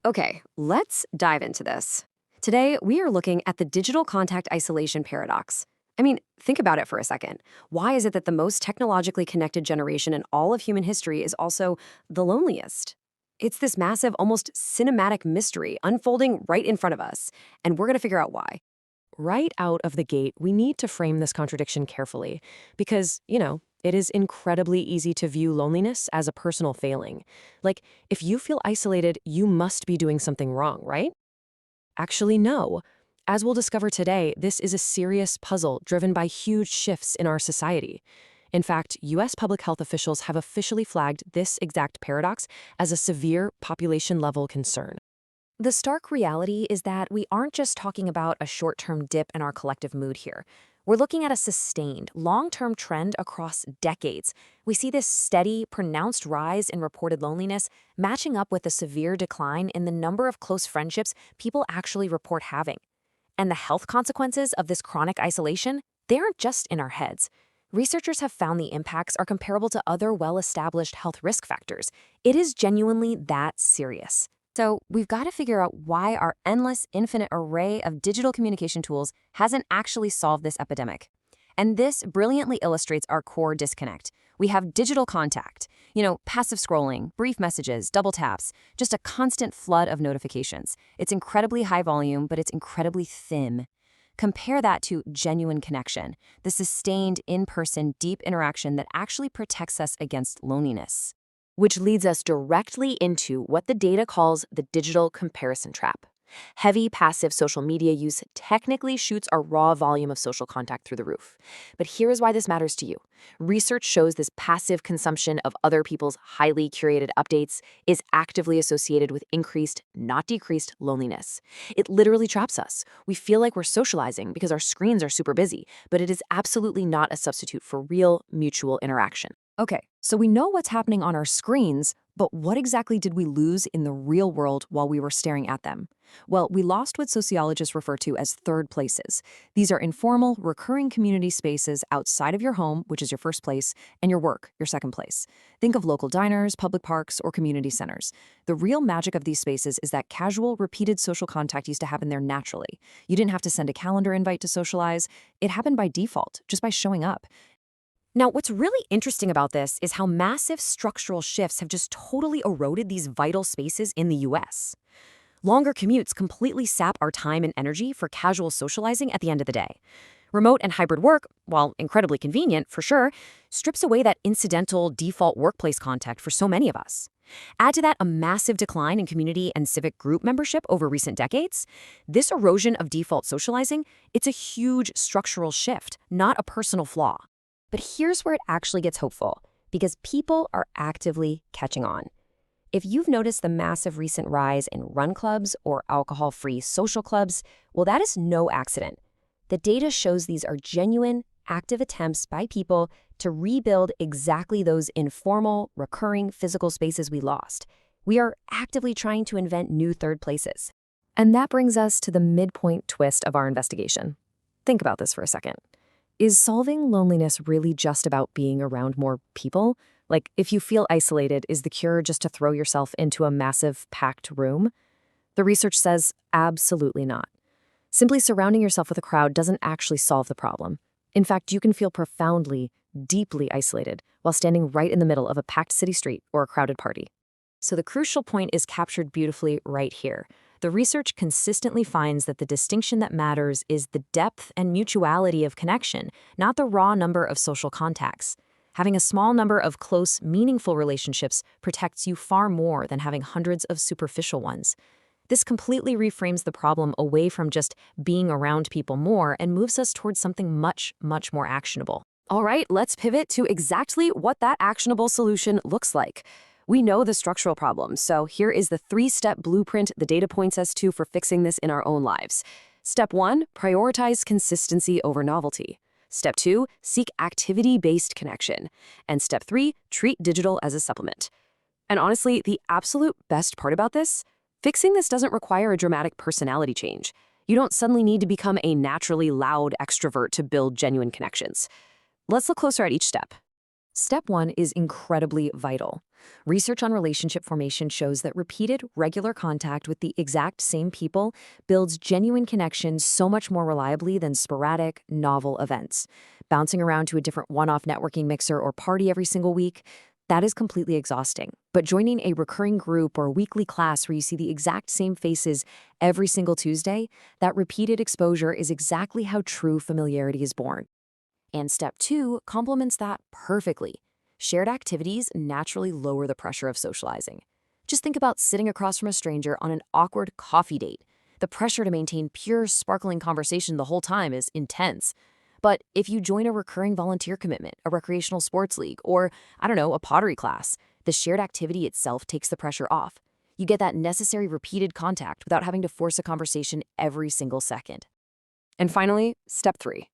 Okay, let's dive into this. Today, we are looking at the digital contact isolation paradox. I mean, think about it for a second. Why is it that the most technologically connected generation in all of human history is also the loneliest? It's this massive, almost cinematic mystery unfolding right in front of us, and we're going to figure out why. Right out of the gate, we need to frame this contradiction carefully because, it is incredibly easy to view loneliness as a personal failing. Like, if you feel isolated, you must be doing something wrong, right? Actually, no. As we'll discover today, this is a serious puzzle driven by huge shifts in our society. In fact, U.S. public health officials have officially flagged this exact paradox as a severe population-level concern. The stark reality is that we aren't just talking about a short-term dip in our collective mood here. We're looking at a sustained, long-term trend across decades. We see this steady, pronounced rise in reported loneliness matching up with a severe decline in the number of close friendships people actually report having. And the health consequences of this chronic isolation, they aren't just in our heads. Researchers have found the impacts are comparable to other well-established health risk factors. It is genuinely that serious. So we've got to figure out why our endless, infinite array of digital communication tools hasn't actually solved this epidemic. And this brilliantly illustrates our core disconnect. We have digital contact, passive scrolling, brief messages, double taps, just a constant flood of notifications. It's incredibly high volume, but it's incredibly thin. Compare that to genuine connection, the sustained, in-person, deep interaction that actually protects us against loneliness. Which leads us directly into what the data calls the digital comparison trap. Heavy passive social media use technically shoots our raw volume of social contact through the roof. But here is why this matters to you. Research shows this passive consumption of other people's highly curated updates is actively associated with increased, not decreased, loneliness. It literally traps us. We feel like we're socializing because our screens are super busy, but it is absolutely not a substitute for real, mutual interaction. Okay, so we know what's happening on our screens, but what exactly did we lose in the real world while we were staring at them? Well, we lost what sociologists refer to as third places. These are informal, recurring community spaces outside of your home, which is your first place, and your work, your second place. Think of local diners, public parks, or community centers. The real magic of these spaces is that casual, repeated social contact used to happen there naturally. You didn't have to send a calendar invite to socialize. It happened by default, just by showing up. Now, what's really interesting about this is how massive structural shifts have just totally eroded these vital spaces in the US. Longer commutes completely sap our time and energy for casual socializing at the end of the day. Remote and hybrid work, while incredibly convenient for sure, strips away that incidental default workplace contact for so many of us. Add to that a massive decline in community and civic group membership over recent decades. This erosion of default socializing, it's a huge structural shift, not a personal flaw. But here's where it actually gets hopeful, because people are actively catching on. If you've noticed the massive recent rise in run clubs or alcohol-free social clubs, well, that is no accident. The data shows these are genuine, active attempts by people to rebuild exactly those informal, recurring physical spaces we lost. We are actively trying to invent new third places. And that brings us to the midpoint twist of our investigation. Think about this for a second. Is solving loneliness really just about being around more people? Like, if you feel isolated, is the cure just to throw yourself into a massive, packed room? The research says absolutely not. Simply surrounding yourself with a crowd doesn't actually solve the problem. In fact, you can feel profoundly, deeply isolated while standing right in the middle of a packed city street or a crowded party. So the crucial point is captured beautifully right here. The research consistently finds that the distinction that matters is the depth and mutuality of connection, not the raw number of social contacts. Having a small number of close, meaningful relationships protects you far more than having hundreds of superficial ones. This completely reframes the problem away from just being around people more and moves us towards something much, much more actionable. All right, let's pivot to exactly what that actionable solution looks like. We know the structural problem, so here is the 3-step blueprint the data points us to for fixing this in our own lives. Step 1, prioritize consistency over novelty. Step 2, seek activity-based connection. And Step 3, treat digital as a supplement. And honestly, the absolute best part about this? Fixing this doesn't require a dramatic personality change. You don't suddenly need to become a naturally loud extrovert to build genuine connections. Let's look closer at each step. Step 1 is incredibly vital. Research on relationship formation shows that repeated, regular contact with the exact same people builds genuine connections so much more reliably than sporadic, novel events. Bouncing around to a different one-off networking mixer or party every single week, that is completely exhausting. But joining a recurring group or weekly class where you see the exact same faces every single Tuesday, that repeated exposure is exactly how true familiarity is born. And step 2 complements that perfectly. Shared activities naturally lower the pressure of socializing. Just think about sitting across from a stranger on an awkward coffee date. The pressure to maintain pure, sparkling conversation the whole time is intense. But if you join a recurring volunteer commitment, a recreational sports league, or, I don't know, a pottery class, the shared activity itself takes the pressure off. You get that necessary repeated contact without having to force a conversation every single second. And finally, step 3.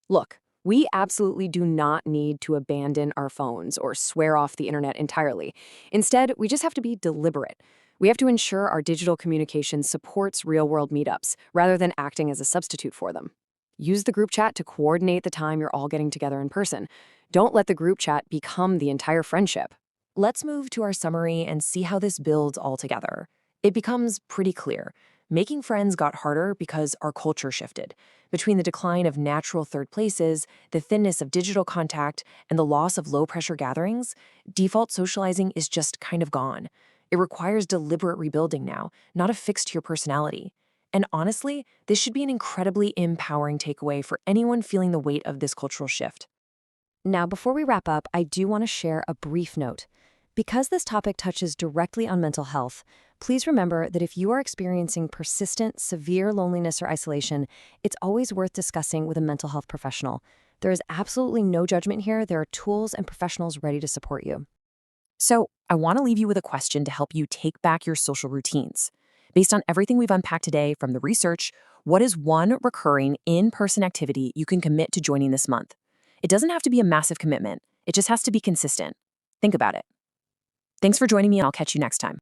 Look, we absolutely do not need to abandon our phones or swear off the internet entirely. Instead, we just have to be deliberate. We have to ensure our digital communication supports real-world meetups rather than acting as a substitute for them. Use the group chat to coordinate the time you're all getting together in person. Don't let the group chat become the entire friendship. Let's move to our summary and see how this builds all together. It becomes pretty clear. Making friends got harder because our culture shifted. Between the decline of natural third places, the thinness of digital contact, and the loss of low-pressure gatherings, default socializing is just kind of gone. It requires deliberate rebuilding now, not a fix to your personality. And honestly, this should be an incredibly empowering takeaway for anyone feeling the weight of this cultural shift. Now, before we wrap up, I do want to share a brief note. Because this topic touches directly on mental health, please remember that if you are experiencing persistent, severe loneliness or isolation, it's always worth discussing with a mental health professional. There is absolutely no judgment here. There are tools and professionals ready to support you. So, I want to leave you with a question to help you take back your social routines. Based on everything we've unpacked today from the research, what is one recurring in-person activity you can commit to joining this month? It doesn't have to be a massive commitment. It just has to be consistent. Think about it. Thanks for joining me, and I'll catch you next time.